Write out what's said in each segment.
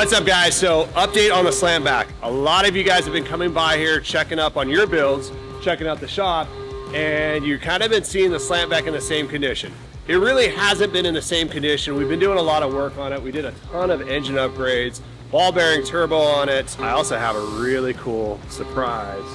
What's up, guys? So update on the Slantback. A lot of you guys have been coming by here, checking up on your builds, checking out the shop, and you've kind of been seeing the Slantback in the same condition. It really hasn't been in the same condition. We've been doing a lot of work on it. We did a ton of engine upgrades, ball bearing turbo on it. I also have a really cool surprise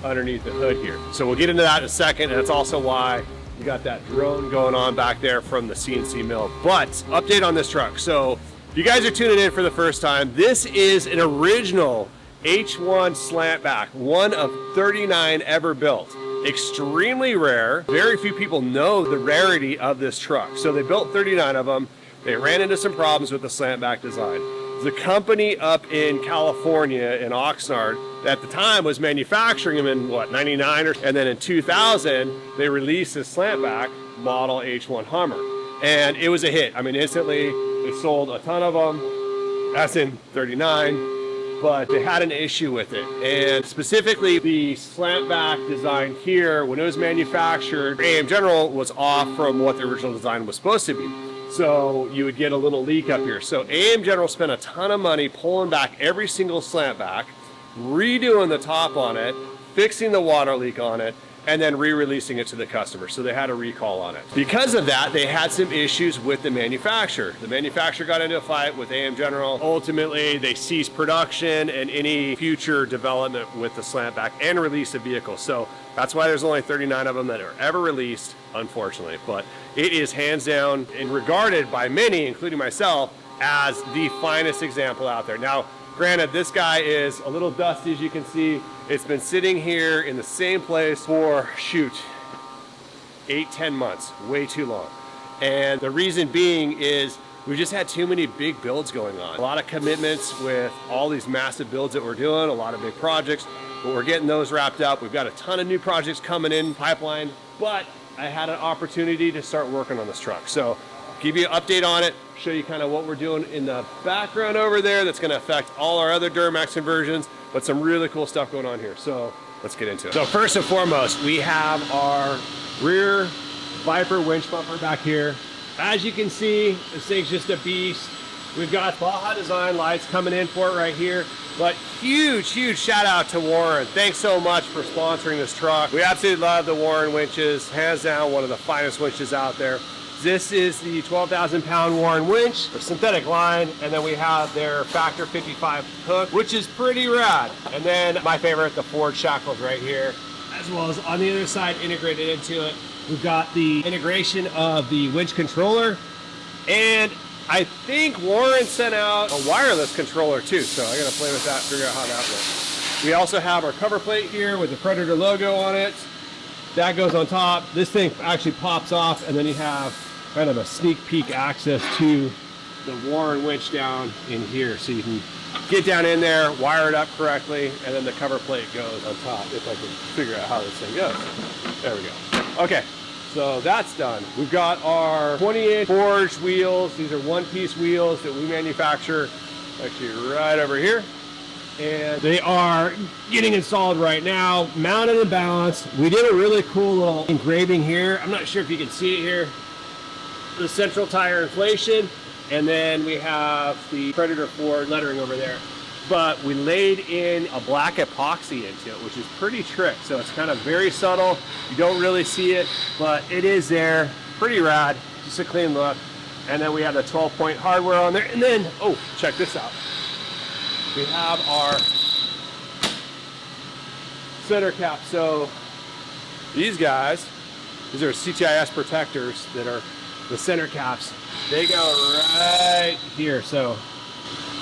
underneath the hood here. So we'll get into that in a second, and that's also why you got that drone going on back there from the CNC mill. But update on this truck. So if you guys are tuning in for the first time, this is an original H1 Slantback, one of 39 ever built. Extremely rare. Very few people know the rarity of this truck. So they built 39 of them. They ran into some problems with the Slantback design. The company up in California in Oxnard at the time was manufacturing them in what, 99 and then in 2000 they released this Slantback model H1 Hummer, and it was a hit. I mean, instantly they sold a ton of them. That's in 39, but they had an issue with it, and specifically the Slantback design here, when it was manufactured, AM General was off from what the original design was supposed to be. So you would get a little leak up here. So AM General spent a ton of money pulling back every single Slantback, redoing the top on it, fixing the water leak on it, and then re-releasing it to the customer. So they had a recall on it. Because of that, they had some issues with the manufacturer. The manufacturer got into a fight with AM General. Ultimately, they ceased production and any future development with the Slantback and release the vehicle. So that's why there's only 39 of them that are ever released, unfortunately. But it is hands down and regarded by many, including myself, as the finest example out there. Now, granted, this guy is a little dusty, as you can see. It's been sitting here in the same place for, shoot, 8-10 months, way too long. And the reason being is we've just had too many big builds going on. A lot of commitments with all these massive builds that we're doing, a lot of big projects, but we're getting those wrapped up. We've got a ton of new projects coming in pipeline, but I had an opportunity to start working on this truck. So give you an update on it, show you kind of what we're doing in the background over there that's going to affect all our other Duramax conversions, but some really cool stuff going on here. So let's get into it. So first and foremost, we have our rear Viper winch bumper back here. As you can see, this thing's just a beast. We've got Baja Design lights coming in for it right here. But huge shout out to Warren. Thanks so much for sponsoring this truck. We absolutely love the Warren winches. Hands down, one of the finest winches out there. This is the 12,000 pound Warren winch, a synthetic line, and then we have their Factor 55 hook, which is pretty rad. And then my favorite, the Ford shackles right here, as well as on the other side integrated into it. We've got the integration of the winch controller, and I think Warren sent out a wireless controller too, so I gotta play with that, figure out how that works. We also have our cover plate here with the Predator logo on it. That goes on top. This thing actually pops off, and then you have kind of a sneak peek access to the Warren winch down in here, so you can get down in there, wire it up correctly, and then the cover plate goes on top, if I can figure out how this thing goes. There we go. Okay, so that's done. We've got our 28 forged wheels. These are one-piece wheels that we manufacture actually right over here. And they are getting installed right now, mounted and balanced. We did a really cool little engraving here. I'm not sure if you can see it here. The central tire inflation, and then we have the Predator Ford lettering over there. But we laid in a black epoxy into it, which is pretty trick. So it's kind of very subtle. You don't really see it, but it is there. Pretty rad, just a clean look. And then we have the 12-point hardware on there. And then, oh, check this out. We have our center cap. So these guys, these are CTIS protectors that are the center caps. They go right here. So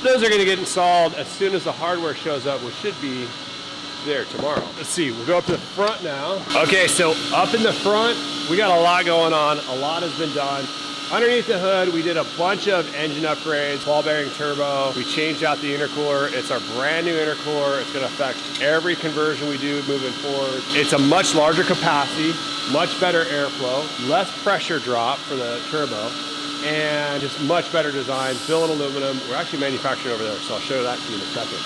those are going to get installed as soon as the hardware shows up, which should be there tomorrow. Let's see, we'll go up to the front now. Okay, so up in the front, we got a lot going on. A lot has been done. Underneath the hood, we did a bunch of engine upgrades, ball bearing turbo. We changed out the intercooler. It's our brand new intercooler. It's gonna affect every conversion we do moving forward. It's a much larger capacity, much better airflow, less pressure drop for the turbo, and just much better design, billet aluminum. We're actually manufacturing over there, so I'll show that to you in a second.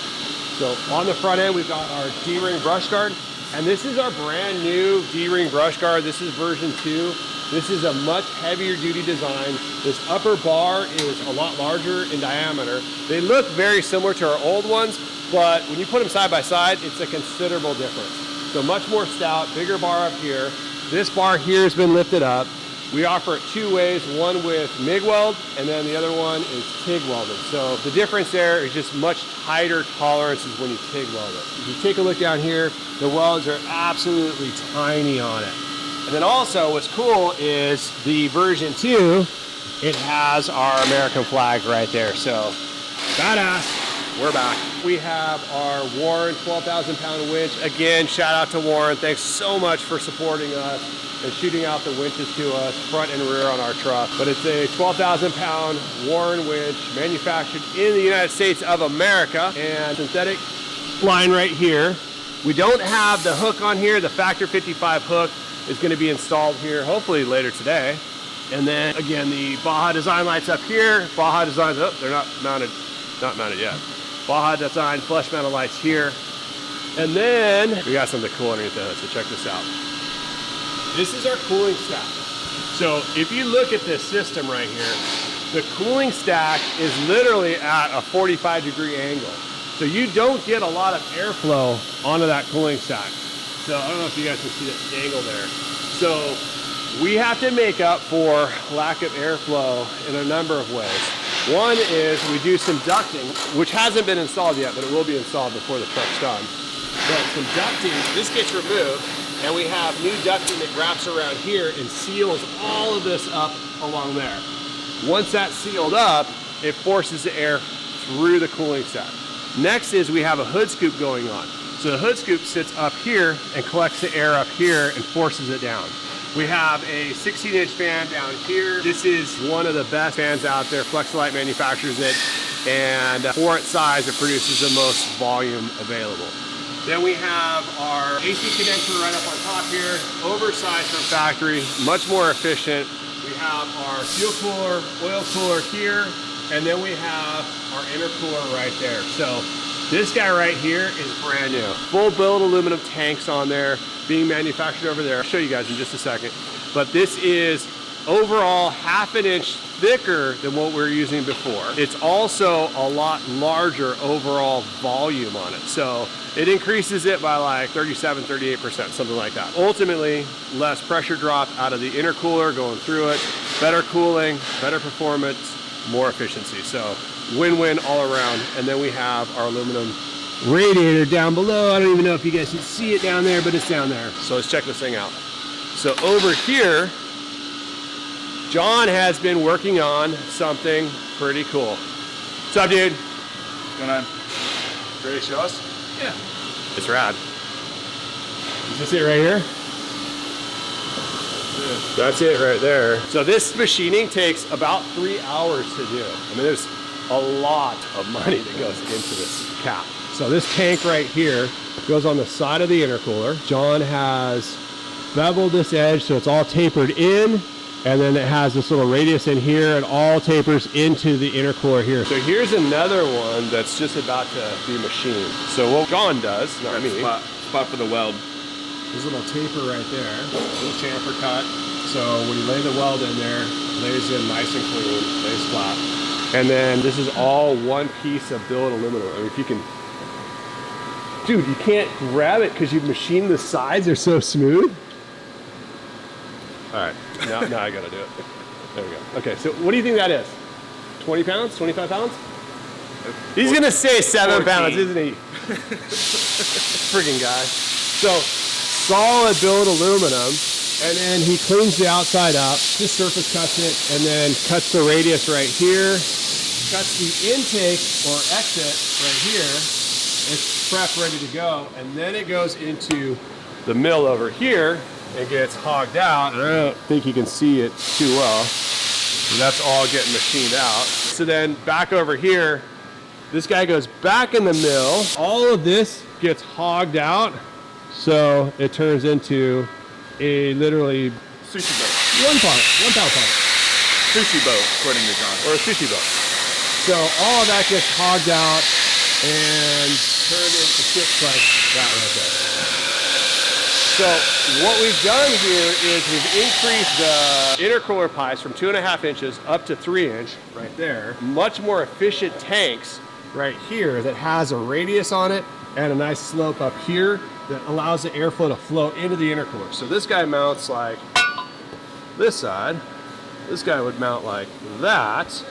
So on the front end, we've got our D-ring brush guard, and this is our brand new D-ring brush guard. This is version 2. This is a much heavier duty design. This upper bar is a lot larger in diameter. They look very similar to our old ones, but when you put them side by side, it's a considerable difference. So much more stout, bigger bar up here. This bar here has been lifted up. We offer it two ways, one with MIG weld, and then the other one is TIG welded. So the difference there is just much tighter tolerances when you TIG weld it. If you take a look down here, the welds are absolutely tiny on it. And then also what's cool is the version 2, it has our American flag right there. So badass. We're back. We have our Warren 12,000 pound winch. Again, shout out to Warren. Thanks so much for supporting us and shooting out the winches to us, front and rear on our truck. But it's a 12,000 pound Warren winch manufactured in the United States of America, and synthetic line right here. We don't have the hook on here. The Factor 55 hook is going to be installed here hopefully later today. And then again, the Baja Design lights up here. Baja Design's up. They're not mounted yet. Baja Design flush mounted lights here. And then we got something cool underneath the hood, so check this out. This is our cooling stack. So if you look at this system right here, the cooling stack is literally at a 45-degree angle. So you don't get a lot of airflow onto that cooling stack. So I don't know if you guys can see that angle there. So we have to make up for lack of airflow in a number of ways. One is we do some ducting, which hasn't been installed yet, but it will be installed before the truck's done. But some ducting, this gets removed, and we have new ducting that wraps around here and seals all of this up along there. Once that's sealed up, it forces the air through the cooling stack. Next is we have a hood scoop going on. So the hood scoop sits up here and collects the air up here and forces it down. We have a 16-inch fan down here. This is one of the best fans out there. Flexolite manufactures it, and for its size, it produces the most volume available. Then we have our AC condenser right up on top here, oversized from factory, much more efficient. We have our fuel cooler, oil cooler here, and then we have our intercooler right there. So this guy right here is brand new. Full billet aluminum tanks on there, being manufactured over there. I'll show you guys in just a second. But this is overall ½ an inch thicker than what we were using before. It's also a lot larger overall volume on it. So it increases it by like 37, 38%, something like that. Ultimately, less pressure drop out of the intercooler going through it, better cooling, better performance, more efficiency. So win-win all around. And then we have our aluminum radiator down below. I don't even know if you guys can see it down there, but it's down there. So let's check this thing out. So over here, John has been working on something pretty cool. What's up, dude? What's going on? Ready to show us? Yeah. It's rad. Is this it right here? Yeah. That's it right there. So this machining takes about 3 hours to do. I mean, there's a lot of money that goes into this cap. So this tank right here goes on the side of the intercooler. John has beveled this edge so it's all tapered in, and then it has this little radius in here and all tapers into the intercooler here. So here's another one that's just about to be machined. So what John does, not me. Spot for the weld. This little taper right there, little chamfer cut. So when you lay the weld in there, it lays in nice and clean, lays flat. And then this is all one piece of billet aluminum. I mean, if you can, dude, you can't grab it because you've machined the sides. They're so smooth. All right, now I gotta do it. There we go. Okay, so what do you think that is? 20 pounds, 25 pounds? He's gonna say 7 pounds, isn't he? Friggin' guy. So solid billet aluminum, and then he cleans the outside up, just surface cuts it, and then cuts the radius right here, cuts the intake or exit right here. It's prepped, ready to go, and then it goes into the mill over here and gets hogged out. I don't think you can see it too well. So that's all getting machined out. So then back over here, this guy goes back in the mill. All of this gets hogged out, so it turns into a literally Sushi boat. one pound part. Sushi boat, according to John. Or a sushi boat. So all of that gets hogged out and turned into chips like that right there. So what we've done here is we've increased the intercooler pipes from 2.5 inches up to 3 inch right there. Much more efficient tanks right here that has a radius on it and a nice slope up here that allows the airflow to flow into the intercooler. So this guy mounts like this side. This guy would mount like that.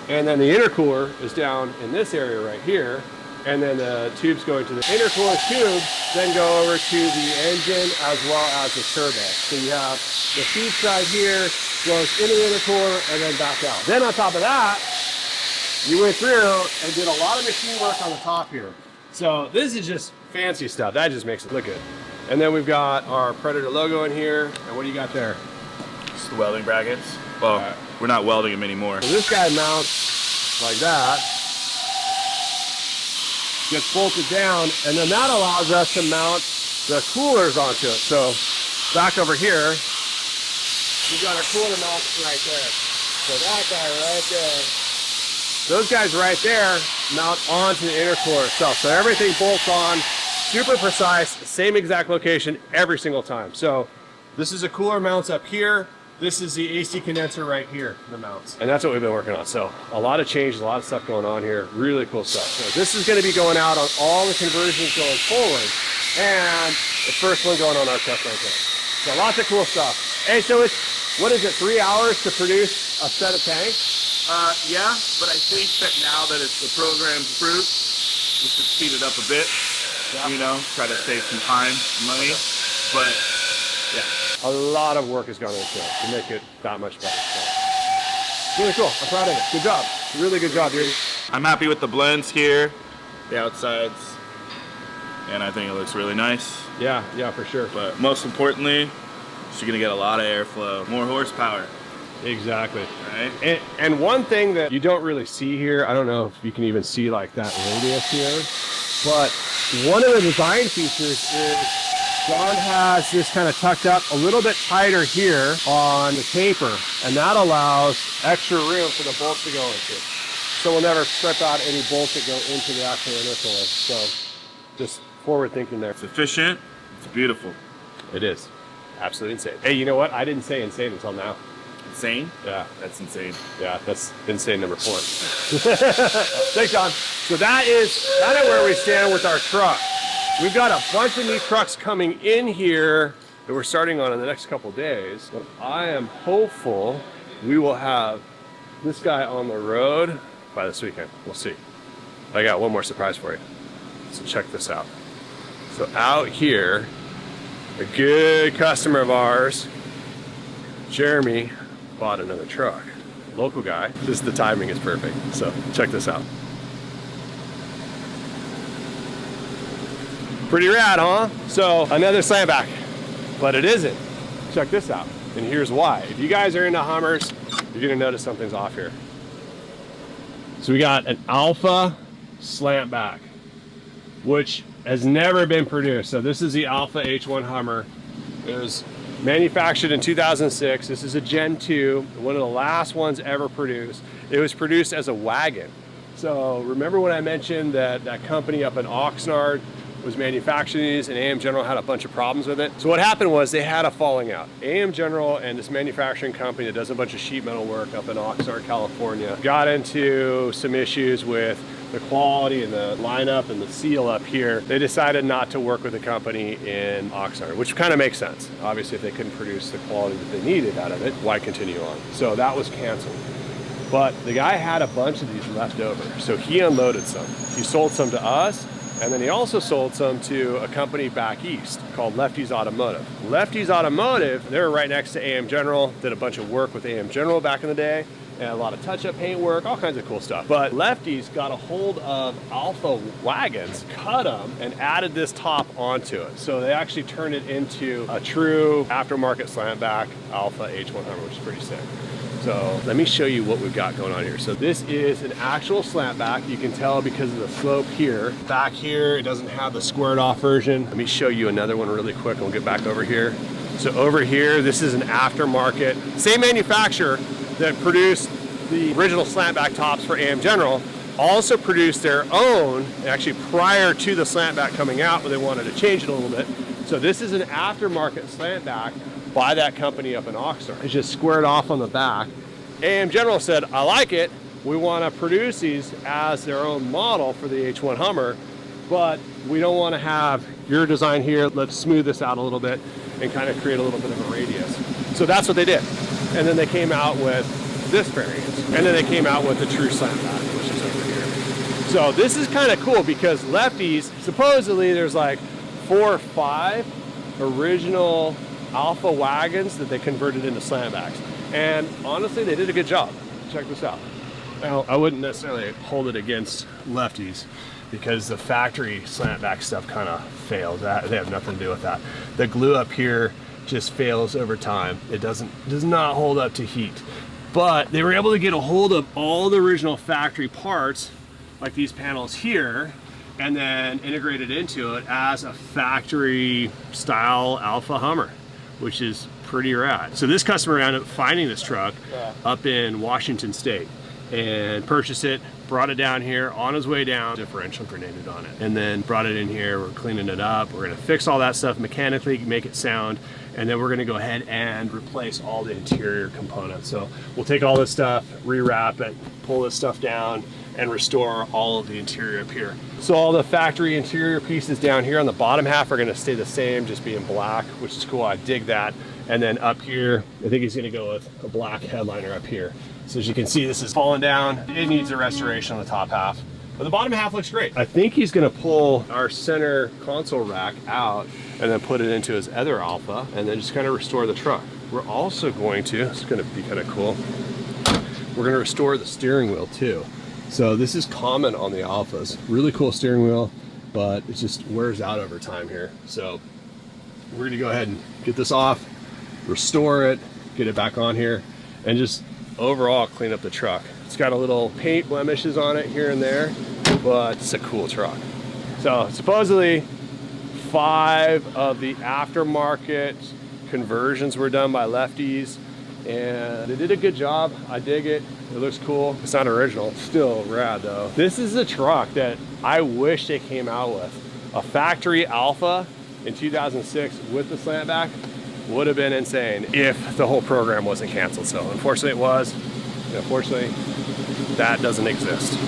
And then the intercooler is down in this area right here. And then the tubes going to the intercooler tubes then go over to the engine as well as the turbo. So you have the feed side here, flows into the intercooler and then back out. Then on top of that, you went through and did a lot of machine work on the top here. So this is just fancy stuff. That just makes it look good. And then we've got our Predator logo in here. And what do you got there? Just the welding brackets. Well, we're not welding them anymore. So this guy mounts like that. Gets bolted down, and then that allows us to mount the coolers onto it. So back over here, we've got our cooler mounts right there. So that guy right there, those guys right there mount onto the intercooler itself. So everything bolts on, super precise, same exact location every single time. So this is a cooler mounts up here. This is the AC condenser right here, the mounts. And that's what we've been working on. So a lot of changes, a lot of stuff going on here. Really cool stuff. So this is going to be going out on all the conversions going forward. And the first one going on our truck right there. So lots of cool stuff. Hey, so it's, what is it, 3 hours to produce a set of tanks? Yeah, but I think that now that it's the program's approved, we should speed it up a bit. Yeah. You know, try to save some time, money. But yeah. A lot of work has gone into it to make it that much better. So, really cool. I'm proud of it. Good job. Really good job, dude. I'm happy with the blends here, the outsides, and I think it looks really nice. Yeah, for sure. But most importantly, you're gonna get a lot of airflow, more horsepower. Exactly. Right? And one thing that you don't really see here, I don't know if you can even see like that radius here, but one of the design features is John has this kind of tucked up a little bit tighter here on the taper, and that allows extra room for the bolts to go into. So we'll never strip out any bolts that go into the actual intercooler. So just forward thinking there. It's efficient, it's beautiful. It is. Absolutely insane. Hey, you know what? I didn't say insane until now. Insane? Yeah. That's insane. Yeah, that's insane number 4. Thanks, John. So that is kind of where we stand with our truck. We've got a bunch of new trucks coming in here that we're starting on in the next couple days. But I am hopeful we will have this guy on the road by this weekend. We'll see. I got one more surprise for you. So check this out. So out here, a good customer of ours, Jeremy, bought another truck. Local guy. The timing is perfect. So check this out. Pretty rad, huh? So another Slantback, but it isn't. Check this out, and here's why. If you guys are into Hummers, you're gonna notice something's off here. So we got an Alpha Slantback, which has never been produced. So this is the Alpha H1 Hummer. It was manufactured in 2006. This is a Gen 2, one of the last ones ever produced. It was produced as a wagon. So remember when I mentioned that that company up in Oxnard was manufacturing these, and AM General had a bunch of problems with it. So what happened was they had a falling out. AM General and this manufacturing company that does a bunch of sheet metal work up in Oxnard, California, got into some issues with the quality and the lineup and the seal up here. They decided not to work with a company in Oxnard, which kind of makes sense. Obviously, if they couldn't produce the quality that they needed out of it, why continue on? So that was canceled. But the guy had a bunch of these left over, so he unloaded some. He sold some to us, and then he also sold some to a company back east called Lefty's Automotive. Lefty's Automotive, they were right next to AM General, did a bunch of work with AM General back in the day, and a lot of touch-up paint work, all kinds of cool stuff. But Lefty's got a hold of Alpha wagons, cut them, and added this top onto it. So they actually turned it into a true aftermarket Slantback Alpha H1 Hummer, which is pretty sick. So let me show you what we've got going on here. So this is an actual Slantback. You can tell because of the slope here. Back here, it doesn't have the squared off version. Let me show you another one really quick and we'll get back over here. So over here, this is an aftermarket, same manufacturer that produced the original Slantback tops for AM General, also produced their own, actually prior to the Slantback coming out, but they wanted to change it a little bit. So this is an aftermarket Slantback by that company up in Oxnard. It's just squared off on the back. AM General said, I like it. We want to produce these as their own model for the H1 Hummer, but we don't want to have your design here. Let's smooth this out a little bit and kind of create a little bit of a radius. So that's what they did. And then they came out with this variant. And then they came out with the true Slantback, which is over here. So this is kind of cool because lefties, supposedly there's like 4 or 5 original Alpha wagons that they converted into Slantbacks. And honestly, they did a good job. Check this out. Now, I wouldn't necessarily hold it against lefties because the factory Slantback stuff kind of failed. They have nothing to do with that. The glue up here just fails over time. It does not hold up to heat. But they were able to get a hold of all the original factory parts, like these panels here, and then integrate it into it as a factory style Alpha Hummer, which is pretty rad. So this customer ended up finding this truck up in Washington State and purchased it, brought it down here. On his way down, differential grenaded on it, and then brought it in here. We're cleaning it up. We're gonna fix all that stuff mechanically, make it sound, and then we're gonna go ahead and replace all the interior components. So we'll take all this stuff, rewrap it, pull this stuff down, and restore all of the interior up here. So all the factory interior pieces down here on the bottom half are gonna stay the same, just being black, which is cool. I dig that. And then up here, I think he's gonna go with a black headliner up here. So as you can see, this is falling down. It needs a restoration on the top half, but the bottom half looks great. I think he's gonna pull our center console rack out and then put it into his other Alpha and then just kind of restore the truck. We're also going to, it's gonna be kind of cool, we're gonna restore the steering wheel too. So this is common on the Alphas. Really cool steering wheel, but it just wears out over time here. So we're gonna go ahead and get this off, restore it, get it back on here, and just overall clean up the truck. It's got a little paint blemishes on it here and there, but it's a cool truck. So supposedly 5 of the aftermarket conversions were done by lefties, and they did a good job. I dig it. It looks cool. It's not original. It's still rad though. This is a truck that I wish they came out with. A factory Alpha in 2006 with the Slantback would have been insane if the whole program wasn't canceled. So unfortunately it was, and unfortunately that doesn't exist.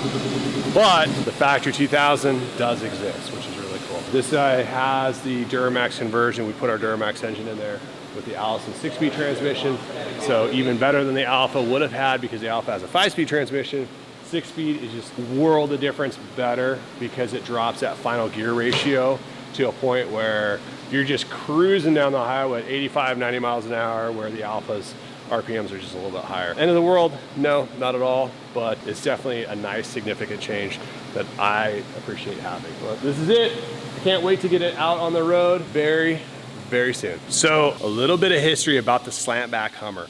But the factory 2000 does exist, which is really cool. This guy has the Duramax conversion. We put our Duramax engine in there with the Allison 6-speed transmission. So even better than the Alpha would have had, because the Alpha has a 5-speed transmission. 6-speed is just a world of difference better because it drops that final gear ratio to a point where you're just cruising down the highway at 85, 90 miles an hour, where the Alphas RPMs are just a little bit higher. End of the world? No, not at all, but it's definitely a nice, significant change that I appreciate having. But this is it. I can't wait to get it out on the road very soon. So a little bit of history about the Slantback Hummer.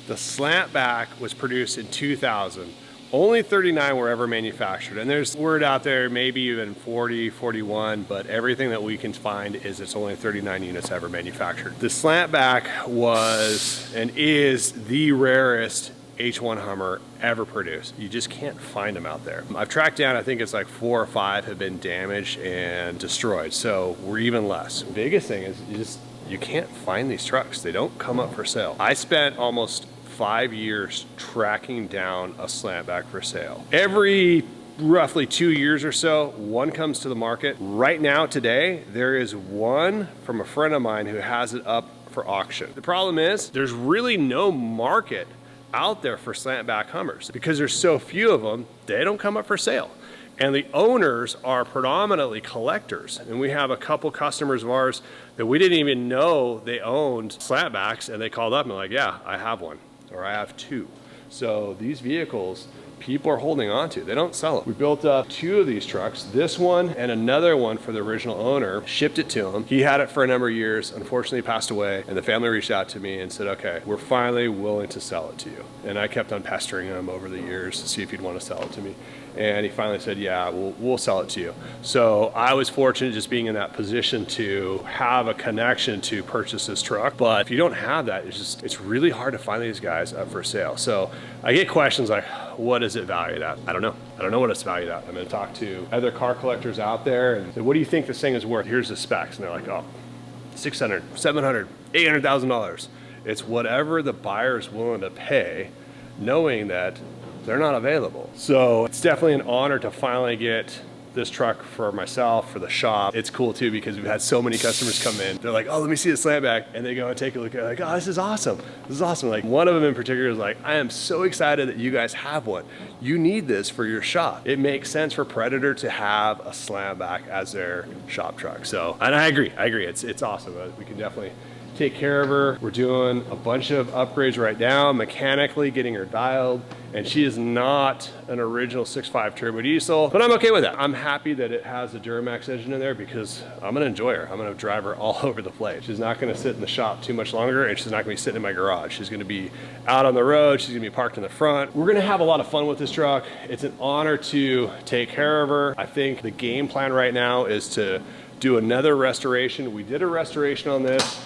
The Slantback was produced in 2000. Only 39 were ever manufactured, and there's word out there, maybe even 40, 41, but everything that we can find is it's only 39 units ever manufactured. The Slantback was and is the rarest H1 Hummer ever produced. You just can't find them out there. I've tracked down, I think it's like 4 or 5 have been damaged and destroyed, so we're even less. The biggest thing is you can't find these trucks. They don't come up for sale. I spent almost 5 years tracking down a Slantback for sale. Every roughly 2 years or so, one comes to the market. Right now, today, there is one from a friend of mine who has it up for auction. The problem is there's really no market out there for Slantback Hummers because there's so few of them. They don't come up for sale. And the owners are predominantly collectors. And we have a couple customers of ours that we didn't even know they owned Slantbacks, and they called up and they're like, yeah, I have one, or I have 2. So these vehicles, people are holding on to. They don't sell them. We built up 2 of these trucks, this one and another one for the original owner, shipped it to him. He had it for a number of years, unfortunately passed away, and the family reached out to me and said, okay, we're finally willing to sell it to you. And I kept on pestering him over the years to see if he'd want to sell it to me. And he finally said, yeah, we'll sell it to you. So I was fortunate just being in that position to have a connection to purchase this truck. But if you don't have that, it's really hard to find these guys up for sale. So I get questions like, what is it valued at? I don't know. I don't know what it's valued at. I'm gonna talk to other car collectors out there and say, what do you think this thing is worth? Here's the specs. And they're like, oh, $600, $700, $800,000. It's whatever the buyer is willing to pay, knowing that they're not available. So it's definitely an honor to finally get this truck for myself, for the shop. It's cool too because we've had so many customers come in. They're like, oh, let me see the Slantback. And they go and take a look at it like, oh, this is awesome. This is awesome. Like one of them in particular is like, I am so excited that you guys have one. You need this for your shop. It makes sense for Predator to have a Slantback as their shop truck. So, and I agree. It's awesome. We can definitely take care of her. We're doing a bunch of upgrades right now, mechanically getting her dialed, and she is not an original 6.5 turbo diesel, but I'm okay with that. I'm happy that it has a Duramax engine in there because I'm gonna enjoy her. I'm gonna drive her all over the place. She's not gonna sit in the shop too much longer, and she's not gonna be sitting in my garage. She's gonna be out on the road. She's gonna be parked in the front. We're gonna have a lot of fun with this truck. It's an honor to take care of her. I think the game plan right now is to do another restoration. We did a restoration on this,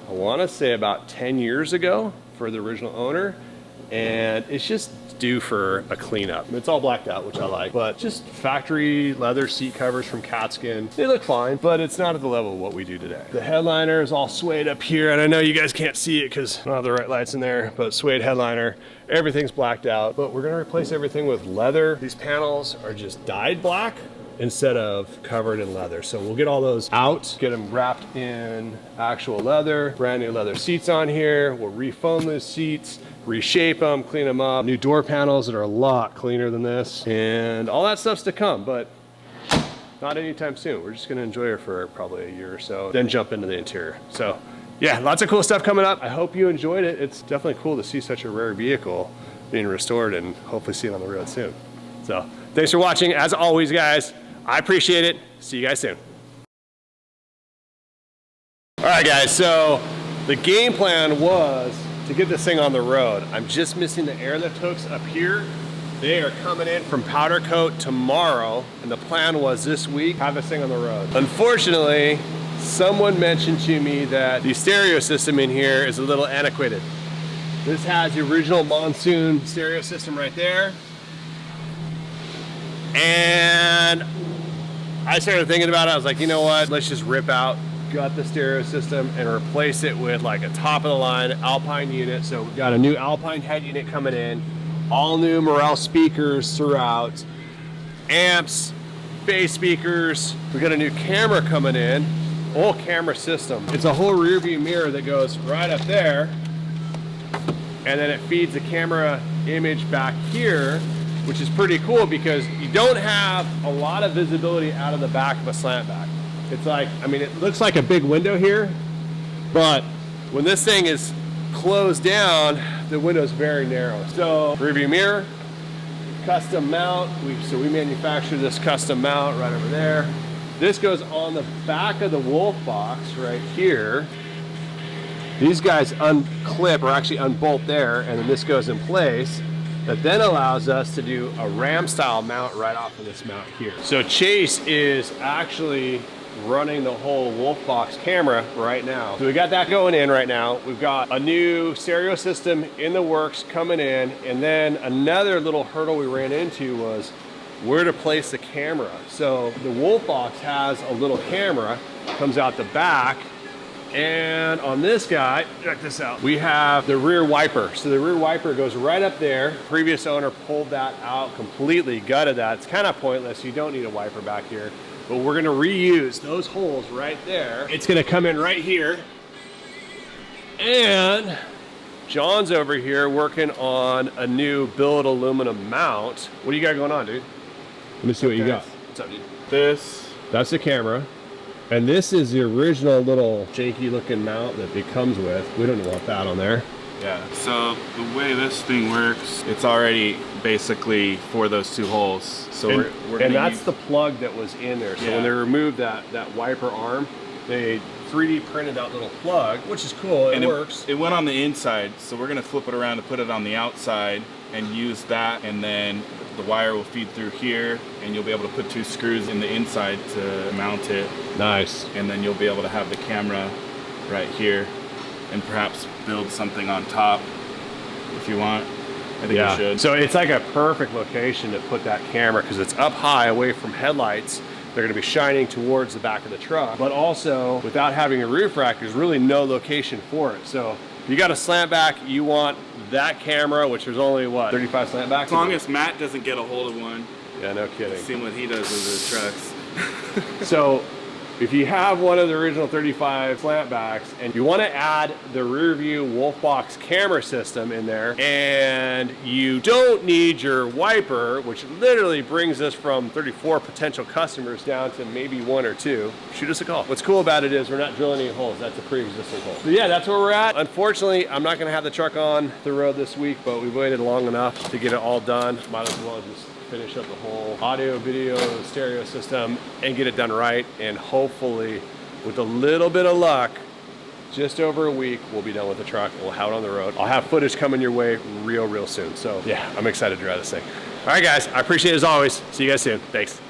I want to say about 10 years ago for the original owner, and it's just due for a cleanup. It's all blacked out, which I like, but just factory leather seat covers from Catskin. They look fine, but it's not at the level of what we do today. The headliner is all suede up here, and I know you guys can't see it because I don't have the right lights in there, but suede headliner, everything's blacked out, but we're gonna replace everything with leather. These panels are just dyed black instead of covered in leather. So we'll get all those out, get them wrapped in actual leather, brand new leather seats on here. We'll refoam those seats, reshape them, clean them up. New door panels that are a lot cleaner than this, and all that stuff's to come, but not anytime soon. We're just gonna enjoy her for probably a year or so, then jump into the interior. So yeah, lots of cool stuff coming up. I hope you enjoyed it. It's definitely cool to see such a rare vehicle being restored and hopefully see it on the road soon. So thanks for watching. As always, guys, I appreciate it. See you guys soon. All right, guys, so the game plan was to get this thing on the road. I'm just missing the airlift hooks up here. They are coming in from powder coat tomorrow, and the plan was this week, have this thing on the road. Unfortunately, someone mentioned to me that the stereo system in here is a little antiquated. This has the original Monsoon stereo system right there. And I started thinking about it. I was like, you know what? Let's just rip out, gut the stereo system, and replace it with like a top of the line Alpine unit. So we've got a new Alpine head unit coming in, all new Morel speakers throughout, amps, bass speakers. We got a new camera coming in, whole camera system. It's a whole rear view mirror that goes right up there, and then it feeds the camera image back here, which is pretty cool because you don't have a lot of visibility out of the back of a Slantback. It's like, I mean, it looks like a big window here, but when this thing is closed down, the window is very narrow. So rear view mirror, custom mount. So we manufactured this custom mount right over there. This goes on the back of the Wolf box right here. These guys unclip or actually unbolt there, and then this goes in place. That then allows us to do a Ram style mount right off of this mount here. So Chase is actually running the whole Wolf box camera right now. So we got that going in right now. We've got a new stereo system in the works coming in, and then another little hurdle we ran into was where to place the camera. So the Wolf box has a little camera, comes out the back, and on this guy, check this out, we have the rear wiper. So the rear wiper goes right up there. Previous owner pulled that out completely, gutted that. It's kind of pointless. You don't need a wiper back here, but we're gonna reuse those holes right there. It's gonna come in right here. And John's over here working on a new billet aluminum mount. What do you got going on, dude? Let me see what you got. What's up, dude? That's the camera. And this is the original little janky looking mount that it comes with. We don't want that on there. Yeah, so the way this thing works, it's already basically for those two holes. So we're and that's the plug that was in there. So when they removed that wiper arm, they 3D printed that little plug, which is cool, and it works. It went on the inside, so we're gonna flip it around to put it on the outside and use that, and then the wire will feed through here, and you'll be able to put two screws in the inside to mount it. Nice. And then you'll be able to have the camera right here, and perhaps build something on top if you want. I think you should. So it's like a perfect location to put that camera because it's up high away from headlights, they're gonna be shining towards the back of the truck, but also without having a roof rack, there's really no location for it. So if you got a Slantback, you want that camera, which there's only what, 35 Slantbacks? As long as Matt doesn't get a hold of one. Yeah, no kidding. Seeing what he does with his trucks. So if you have one of the original 35 Slantbacks and you want to add the rear view Wolfbox camera system in there, and you don't need your wiper, which literally brings us from 34 potential customers down to maybe 1 or 2, shoot us a call. What's cool about it is we're not drilling any holes. That's a pre-existing hole. So yeah, that's where we're at. Unfortunately, I'm not going to have the truck on the road this week, but we've waited long enough to get it all done. Might as well just finish up the whole audio, video, stereo system and get it done right. And hopefully, with a little bit of luck, just over a week, we'll be done with the truck. We'll have it on the road. I'll have footage coming your way real soon. So yeah, I'm excited to drive this thing. All right, guys, I appreciate it as always. See you guys soon. Thanks.